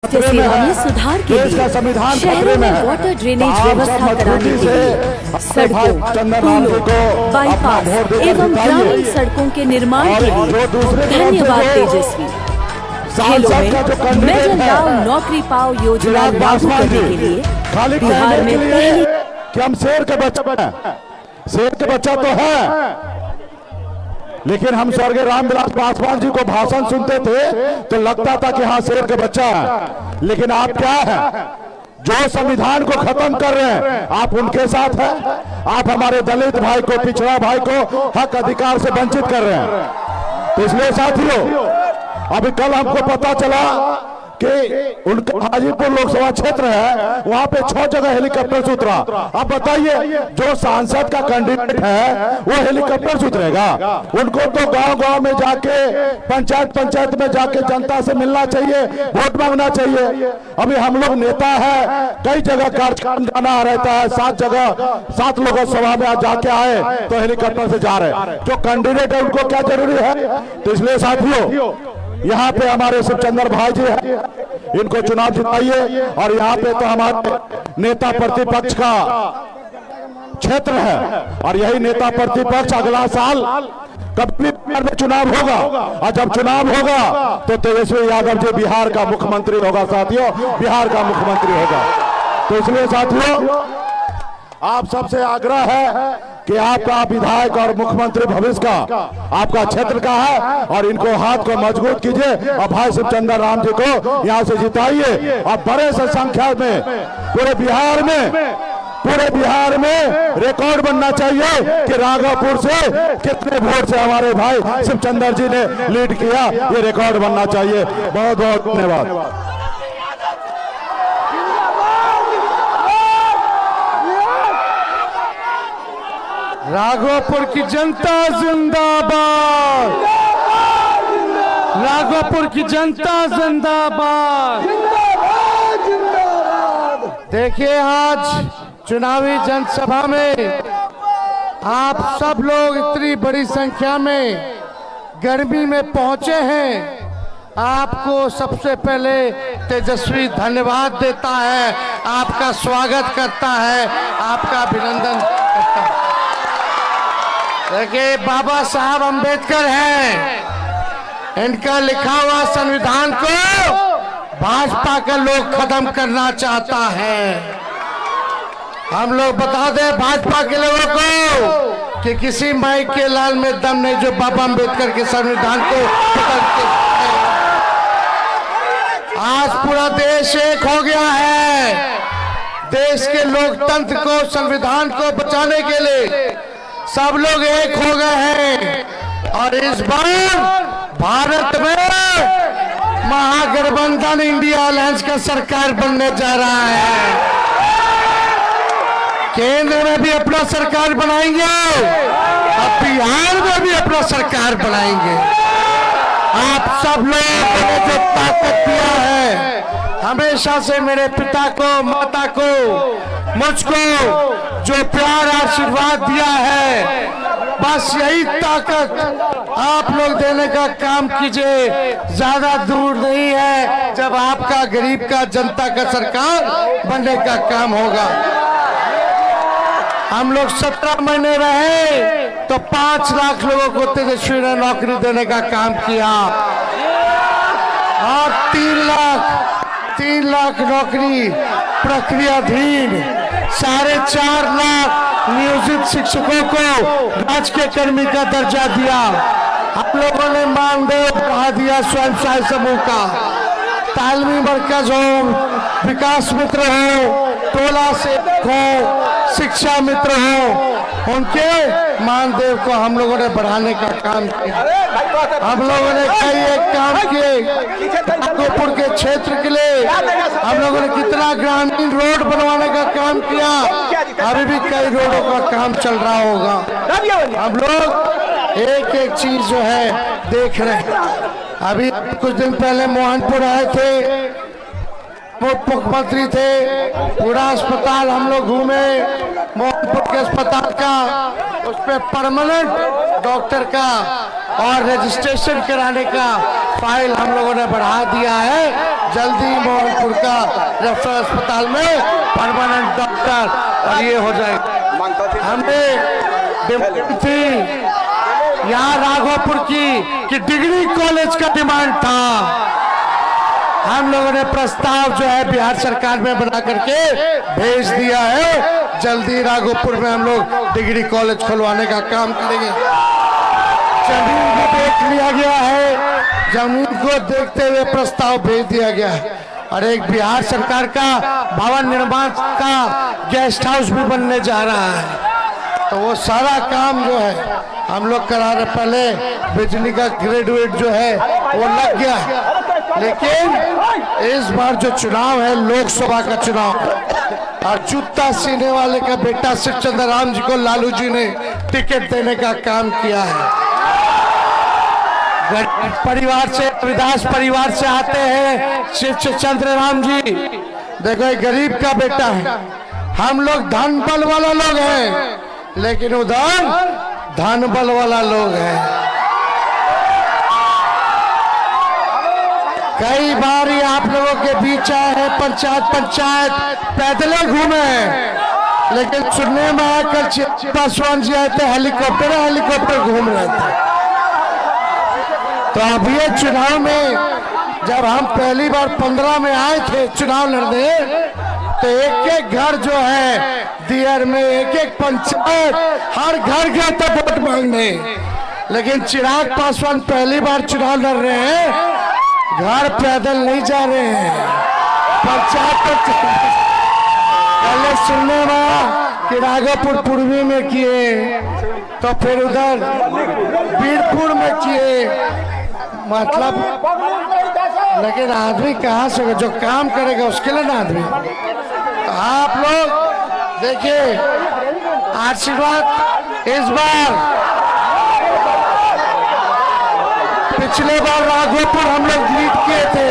सेवा में सुधार के लिए शहरों में वाटर ड्रेनेज व्यवस्था कराने के लिए सड़कों, पुलों, बाईपास एवं ग्रामीण सड़कों के निर्माण के लिए धन्यवाद तेजस्वी। खेलों में मेडल लाओ नौकरी पाओ योजना लागू करने के लिए बिहार में पहली कि हम शेर के बच्चा तो है, लेकिन हम स्वर्गीय रामविलास पासवान जी को भाषण सुनते थे तो लगता था कि हाँ शेर के बच्चा है। लेकिन आप क्या है जो संविधान को खत्म कर रहे हैं, आप उनके साथ हैं। आप हमारे दलित भाई को, पिछड़ा भाई को हक अधिकार से वंचित कर रहे हैं। तो इसलिए साथियों, अभी कल हमको पता चला कि उनका हाजीपुर लोकसभा क्षेत्र है, वहां पे 6 जगह हेलीकॉप्टर से उतरा। अब बताइए जो सांसद का कैंडिडेट है वो हेलीकॉप्टर से उतरेगा? उनको तो गांव-गांव में जाके, पंचायत में जाके जनता से मिलना चाहिए, वोट मांगना चाहिए। अभी हम लोग नेता है, कई जगह कार्यक्रम जाना रहता है, 7 जगह 7 लोगों सभा में जाके आए तो हेलीकॉप्टर से जा रहे। जो कैंडिडेट है उनको क्या जरूरी है? तो इसलिए साथियों, यहाँ पे हमारे शिवचंद्र भाई जी हैं, इनको चुनाव जिताइए। और यहाँ पे तो हमारे नेता प्रतिपक्ष का क्षेत्र है, और यही नेता प्रतिपक्ष अगला साल कभी बिहार में चुनाव होगा, और जब चुनाव होगा तो तेजस्वी यादव जी बिहार का मुख्यमंत्री होगा। साथियों, बिहार का मुख्यमंत्री होगा। तो इसलिए साथियों, आप सबसे आग्रह है कि आपका विधायक और मुख्यमंत्री भविष्य का आपका क्षेत्र का है, और इनको हाथ को मजबूत कीजिए और भाई शिवचंद्र राम जी को यहाँ से जिताइए। और बड़े से संख्या में पूरे बिहार में रिकॉर्ड बनना चाहिए कि राघवपुर से कितने वोट से हमारे भाई शिवचंद्र जी ने लीड किया, ये रिकॉर्ड बनना चाहिए। बहुत बहुत धन्यवाद। राघवपुर की जनता जिंदाबाद, राघवपुर की जनता जिंदाबाद। देखिए, आज चुनावी जनसभा में आप सब लोग इतनी बड़ी संख्या में गर्मी में पहुंचे हैं। आपको सबसे पहले तेजस्वी धन्यवाद देता है, आपका स्वागत करता है, आपका अभिनंदन करता है। देखिए, बाबा साहब अंबेडकर हैं, इनका लिखा हुआ संविधान को भाजपा का लोग खत्म करना चाहता है। हम लोग बता दें भाजपा के लोगों को कि किसी माई के लाल में दम नहीं जो बाबा अंबेडकर के संविधान को बदलते। आज पूरा देश एक हो गया है। देश के लोकतंत्र को, संविधान को बचाने के लिए सब लोग एक हो गए हैं। और इस बार भारत में महागठबंधन इंडिया अलायंस का सरकार बनने जा रहा है। केंद्र में भी अपना सरकार बनाएंगे, अब बिहार में भी अपना सरकार बनाएंगे। आप सब लोगों ने जो ताकत दिया है, हमेशा से मेरे पिता को, माता को, मुझको जो प्यार आशीर्वाद दिया है, बस यही ताकत आप लोग देने का काम कीजिए। ज्यादा दूर नहीं है जब आपका, गरीब का, जनता का सरकार बनने का काम होगा। हम लोग 17 महीने रहे तो 5 लाख लोगों को तेजस्वी ने नौकरी देने का काम किया, और 3 लाख नौकरी प्रक्रियाधीन, 4.5 लाख नियोजित शिक्षकों को राजकीय कर्मी का दर्जा दिया। आप लोगों ने मानदेय बढ़ा दिया, स्वयं सहायता समूह का, तालमी मरकज हो, विकास मित्र हो, टोला से हो, शिक्षा मित्र हो, उनके मानदेय को हम लोगों ने बढ़ाने का काम किया। हम लोगों ने कई एक काम किए राघवपुर के क्षेत्र के लिए। हम लोगों ने कितना ग्रामीण रोड बनवाने का काम किया, अभी भी कई रोडों का काम चल रहा होगा। हम लोग एक एक चीज जो है देख रहे हैं। अभी कुछ दिन पहले मोहनपुर आए थे, मुख्यमंत्री थे, पूरा अस्पताल हम लोग घूमे, मोहनपुर के अस्पताल का, उस पर परमानेंट डॉक्टर का और रजिस्ट्रेशन कराने का फाइल हम लोगों ने बढ़ा दिया है। जल्दी मोहनपुर का रेफरल अस्पताल में परमानेंट डॉक्टर और ये हो जाएगा। हमने डिमांड थी यहाँ राघोपुर की कि डिग्री कॉलेज का डिमांड था। हम लोगों ने प्रस्ताव जो है बिहार सरकार में बना करके भेज दिया है। जल्दी राघोपुर में हम लोग डिग्री कॉलेज खुलवाने का काम करेंगे। जमीन को देख लिया गया है, जमीन को देखते हुए प्रस्ताव भेज दिया गया है और एक बिहार सरकार का भवन निर्माण का गेस्ट हाउस भी बनने जा रहा है। तो वो सारा काम जो है हम लोग करा रहे। पहले बिजली का ग्रेजुएट जो है वो लग गया है, लेकिन इस बार जो चुनाव है लोकसभा का चुनाव और जूता सीने वाले का बेटा शिव चंद्र राम जी को लालू जी ने टिकट देने का काम किया है। परिवार से, रविदास परिवार से आते हैं शिव चंद्र राम जी। देखो एक गरीब का बेटा है। हम लोग धन बल वाला लोग हैं, लेकिन उधर धन बल वाला लोग हैं। कई बार ये आप लोगों के बीच आए हैं, पंचायत पैदल घूमे, लेकिन सुनने में आया कल पासवान जी आए थे हेलीकॉप्टर घूम रहे थे। तो अभी ये चुनाव में जब हम पहली बार 15 में आए थे चुनाव लड़ने, तो एक एक घर जो है दियर में, एक एक पंचायत, हर घर गए थे वोट मांगने। लेकिन चिराग पासवान पहली बार चुनाव लड़ रहे हैं, घर पैदल नहीं जा रहे हैं, पंचायत पहले सुनने में कि राघोपुर पूर्वी में किए, तो फिर उधर बीरपुर में किए, मतलब। लेकिन आदमी कहाँ से, जो काम करेगा उसके लिए ना आदमी। तो आप लोग देखिए आशीर्वाद इस बार, पिछले बार राघोपुर हम लोग जीत किए थे,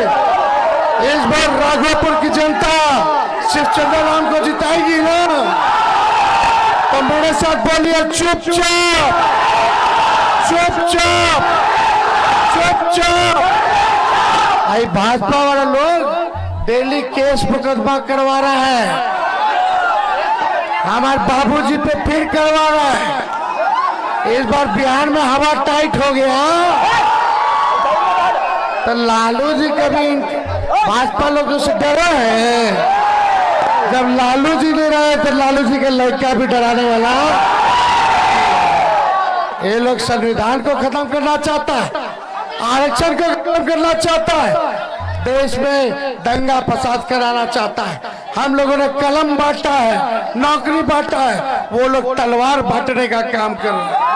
इस बार राघोपुर की जनता शिव चंद्र राम को जिताएगी ना। तो मेरे साथ बोलिए चुपचाप चुपचाप चुपचाप। भाई भाजपा वाला लोग डेली केस मुकदमा करवा रहा है, हमारे बाबूजी पे फिर करवा रहा है। इस बार बिहार में हवा टाइट हो गया, तो लालू जी कभी भाजपा लोगों से डरा है। जब लालू जी नहीं रहे तो लालू जी के लड़का भी डराने वाला। ये लोग संविधान को खत्म करना चाहता है, आरक्षण को खत्म करना चाहता है, देश में दंगा फसाद कराना चाहता है। हम लोगों ने कलम बांटा है, नौकरी बांटा है, वो लोग तलवार बांटने का काम कर रहे हैं।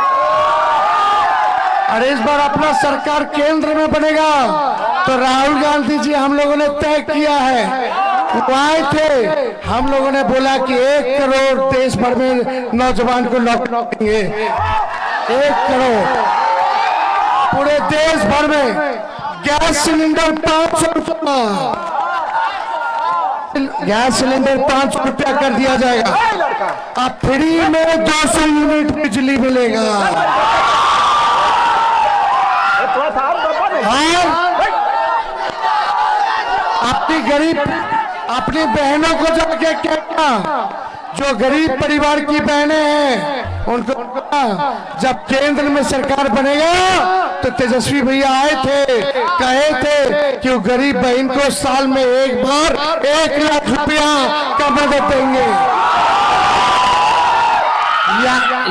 और इस बार अपना सरकार केंद्र में बनेगा, तो राहुल गांधी जी हम लोगों ने तय किया है, वो आए थे, हम लोगों ने बोला कि 1 करोड़ देश भर में नौजवान को नौकरी देंगे। 1 करोड़ पूरे देश भर में। गैस सिलेंडर 500 रुपया, गैस सिलेंडर 500 रुपया कर दिया जाएगा। अब फ्री में 200 यूनिट बिजली मिलेगा। अपनी बहनों को जाके कहना, जो गरीब परिवार की बहनें हैं उनको जब केंद्र में सरकार बनेगा, तो तेजस्वी भैया आए थे, कहे थे कि वो गरीब बहन को साल में एक बार 1 लाख रुपया का मदद देंगे।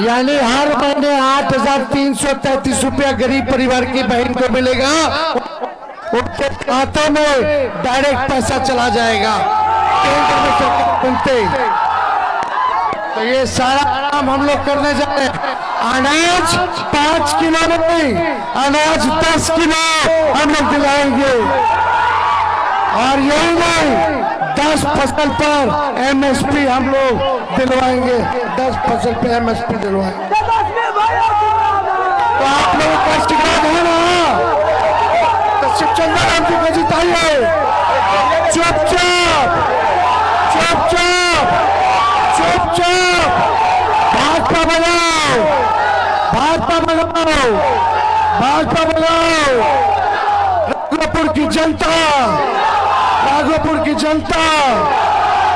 यानी हर महीने 8,333 रुपया गरीब परिवार की बहन को मिलेगा, उनके खाते में डायरेक्ट पैसा चला जाएगा केंद्र में सरकार बनते। तो ये सारा काम हम लोग करने जा रहे हैं। अनाज 5 किलो नहीं, अनाज 10 किलो हम लोग दिलाएंगे। और यही नहीं, 10 फसल पर MSP हम लोग दिलवाएंगे, 10 फसल पे MSP दिलवाएंगे। तो आप लोगों का आशीर्वाद है ना, तो शिव चंद्र राम जी को जिताइए। चुपचाप चुपचाप चुपचाप भाजपा बनाओ, भाजपा बनाओ, भाजपा बनाओ। जनता, राघोपुर की जनता,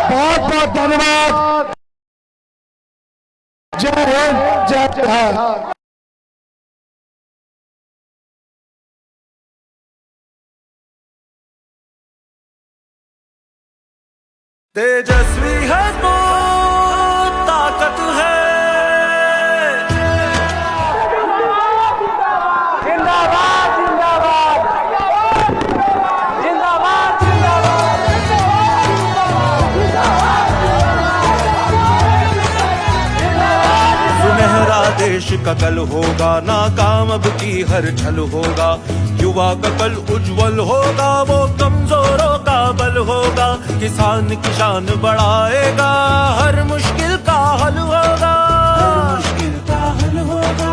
बहुत बहुत धन्यवाद। जय हिंद, जय बिहार। तेजस्वी है तो ताकत है, जिंदाबाद जिंदाबाद जिंदाबाद जिंदाबाद। सुनहरा देश का कल होगा, नाकाम अब की हर छल होगा। युवा का कल उज्जवल होगा, वो कमजोरों का बल होगा। किसान की शान बढ़ाएगा, हर मुश्किल का हल होगा, हर मुश्किल का हल होगा।